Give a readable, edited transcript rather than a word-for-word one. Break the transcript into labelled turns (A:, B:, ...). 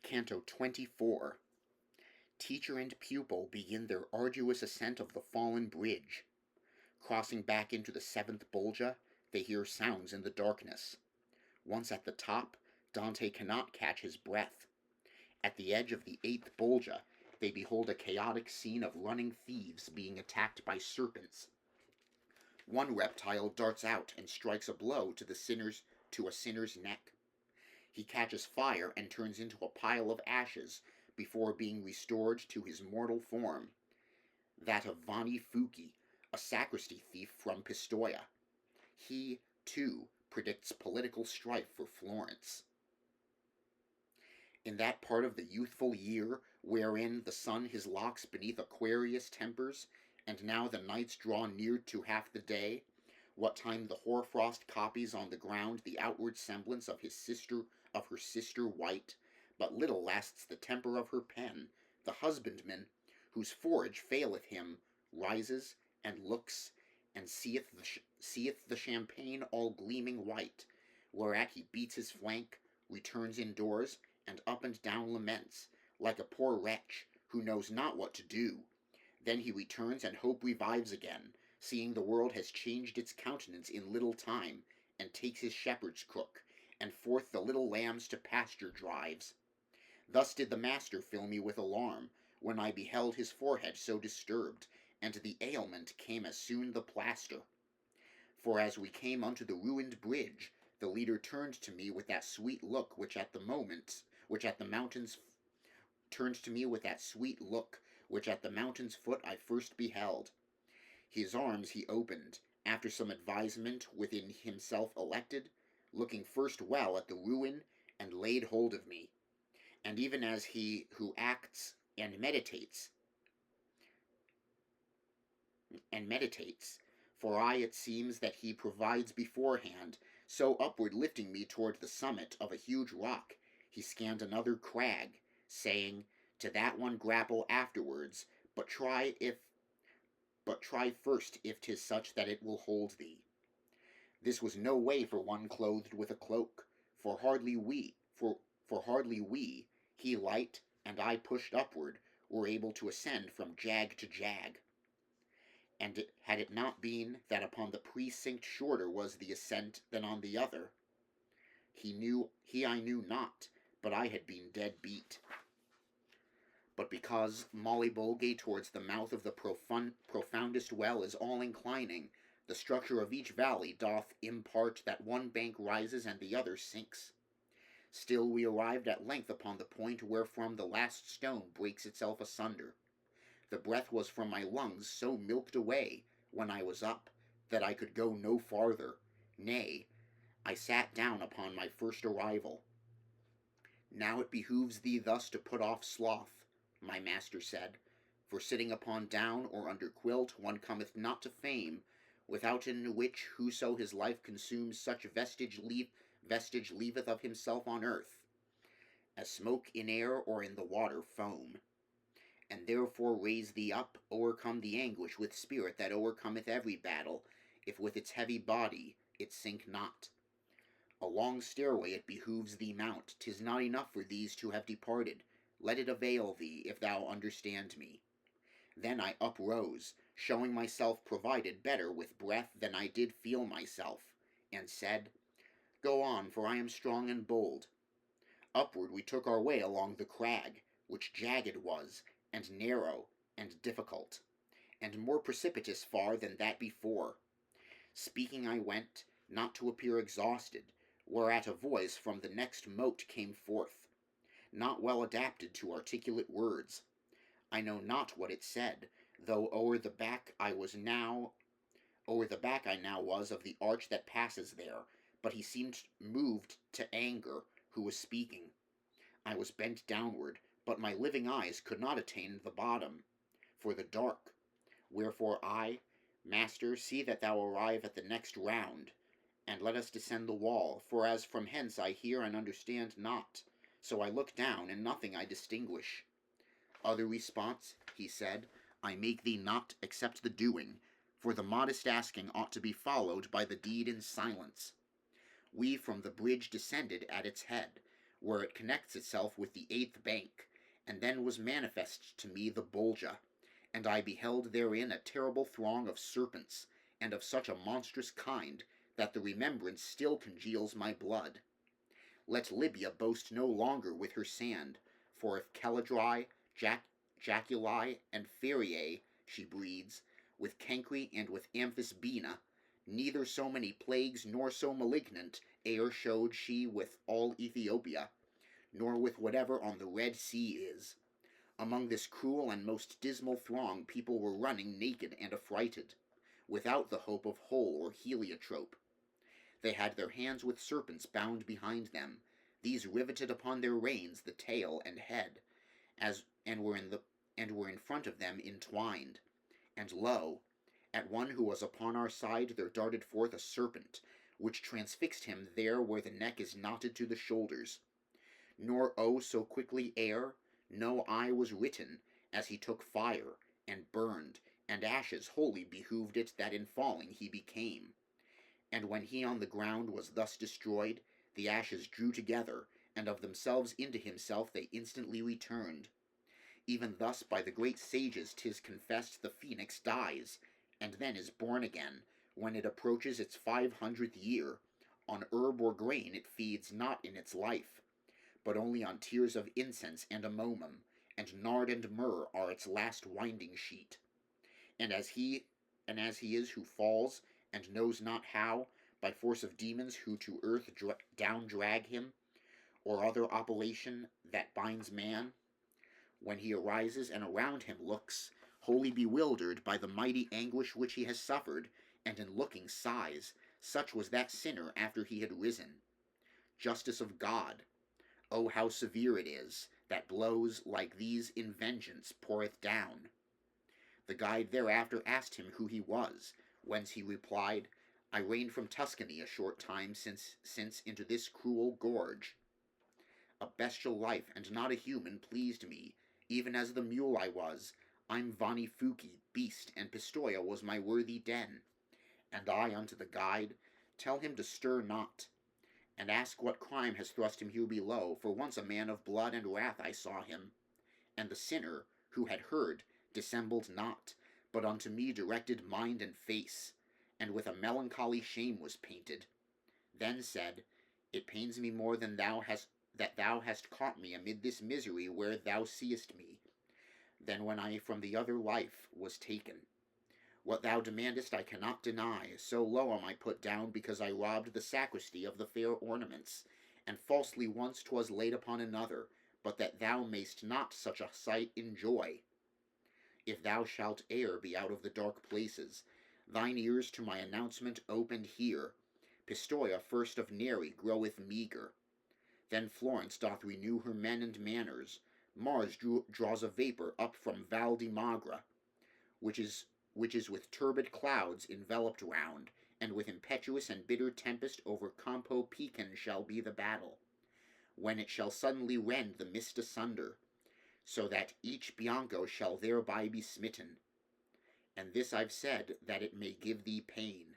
A: Canto 24. Teacher and pupil begin their arduous ascent of the fallen bridge. Crossing back into the seventh Bolgia, they hear sounds in the darkness. Once at the top, Dante cannot catch his breath. At the edge of the eighth Bolgia, they behold a chaotic scene of running thieves being attacked by serpents. One reptile darts out and strikes a blow to a sinner's neck. He catches fire and turns into a pile of ashes before being restored to his mortal form, that of Vanni Fucci, a sacristy thief from Pistoia. He, too, predicts political strife for Florence. In that part of the youthful year wherein the sun his locks beneath Aquarius tempers, and now the nights draw near to half the day, what time the hoarfrost copies on the ground the outward semblance of her sister white, but little lasts the temper of her pen, the husbandman, whose forage faileth him, rises, and looks, and seeth the champagne all gleaming white, whereat he beats his flank, returns indoors, and up and down laments, like a poor wretch, who knows not what to do. Then he returns, and hope revives again, seeing the world has changed its countenance in little time, and takes his shepherd's crook, and forth the little lambs to pasture drives. Thus did the master fill me with alarm, when I beheld his forehead so disturbed, and the ailment came as soon the plaster. For as we came unto the ruined bridge, the leader turned to me with that sweet look which at the mountain's foot I first beheld. His arms he opened, after some advisement within himself elected, looking first well at the ruin, and laid hold of me. And even as he who acts and meditates, for I it seems that he provides beforehand, so upward lifting me toward the summit of a huge rock, he scanned another crag, saying, to that one grapple afterwards, but try first if 'tis such that it will hold thee. This was no way for one clothed with a cloak, for hardly we, he light, and I pushed upward, were able to ascend from jag to jag. And had it not been that upon the precinct shorter was the ascent than on the other, I knew not, but I had been dead beat. But because Mollybolge towards the mouth of the profoundest well is all inclining, the structure of each valley doth impart that one bank rises and the other sinks. Still we arrived at length upon the point wherefrom the last stone breaks itself asunder. The breath was from my lungs so milked away, when I was up, that I could go no farther. Nay, I sat down upon my first arrival. Now it behooves thee thus to put off sloth, my master said, for sitting upon down or under quilt one cometh not to fame, without in which whoso his life consumes such vestige leaveth of himself on earth, as smoke in air or in the water foam. And therefore raise thee up, overcome the anguish with spirit that overcometh every battle, if with its heavy body it sink not. A long stairway it behooves thee mount, 'tis not enough for these to have departed. Let it avail thee, if thou understand me. Then I uprose, showing myself provided better with breath than I did feel myself, and said, Go on, for I am strong and bold. Upward we took our way along the crag, which jagged was, and narrow, and difficult, and more precipitous far than that before. Speaking I went, not to appear exhausted, whereat a voice from the next moat came forth, not well adapted to articulate words. I know not what it said, though o'er the back I now was of the arch that passes there, but he seemed moved to anger who was speaking. I was bent downward, but my living eyes could not attain the bottom, for the dark. Wherefore I, Master, see that thou arrive at the next round, and let us descend the wall, for as from hence I hear and understand not, so I look down, and nothing I distinguish. Other response, he said, I make thee not except the doing, for the modest asking ought to be followed by the deed in silence. We from the bridge descended at its head, where it connects itself with the eighth bank, and then was manifest to me the Bolgia, and I beheld therein a terrible throng of serpents, and of such a monstrous kind, that the remembrance still congeals my blood. Let Libya boast no longer with her sand, for if Caladri, Jaculi, and Pherae she breeds, with Cancri and with Amphisbena, neither so many plagues nor so malignant e'er showed she with all Ethiopia, nor with whatever on the Red Sea is. Among this cruel and most dismal throng people were running naked and affrighted, without the hope of hole or heliotrope. They had their hands with serpents bound behind them, these riveted upon their reins the tail and head, and were in front of them entwined. And lo, at one who was upon our side there darted forth a serpent, which transfixed him there where the neck is knotted to the shoulders. Nor so quickly ere, no eye was written, as he took fire, and burned, and ashes wholly behooved it that in falling he became. And when he on the ground was thus destroyed, the ashes drew together, and of themselves into himself they instantly returned. Even thus by the great sages 'tis confessed the phoenix dies, and then is born again, when it approaches its 500th year. On herb or grain it feeds not in its life, but only on tears of incense and amomum, and nard and myrrh are its last winding sheet. And as he is who falls, and knows not how, by force of demons who to earth down drag him, or other operation that binds man, when he arises and around him looks, wholly bewildered by the mighty anguish which he has suffered, and in looking sighs, such was that sinner after he had risen. Justice of God, oh how severe it is, that blows like these in vengeance poureth down. The guide thereafter asked him who he was, whence he replied, I reigned from Tuscany a short time since into this cruel gorge. A bestial life, and not a human, pleased me, even as the mule I was. I'm Vani Fuki, beast, and Pistoia was my worthy den. And I unto the guide, tell him to stir not, and ask what crime has thrust him here below, for once a man of blood and wrath I saw him. And the sinner, who had heard, dissembled not, but unto me directed mind and face, and with a melancholy shame was painted. Then said, It pains me more than that thou hast caught me amid this misery where thou seest me, than when I from the other life was taken. What thou demandest I cannot deny, so low am I put down because I robbed the sacristy of the fair ornaments, and falsely once 'twas laid upon another, but that thou mayst not such a sight enjoy. If thou shalt e'er be out of the dark places, thine ears to my announcement opened hear. Pistoia first of Neri groweth meagre. Then Florence doth renew her men and manners. Mars draws a vapor up from Val di Magra, which is with turbid clouds enveloped round, and with impetuous and bitter tempest over Campo Pecan shall be the battle, when it shall suddenly rend the mist asunder, so that each Bianco shall thereby be smitten. And this I've said that it may give thee pain.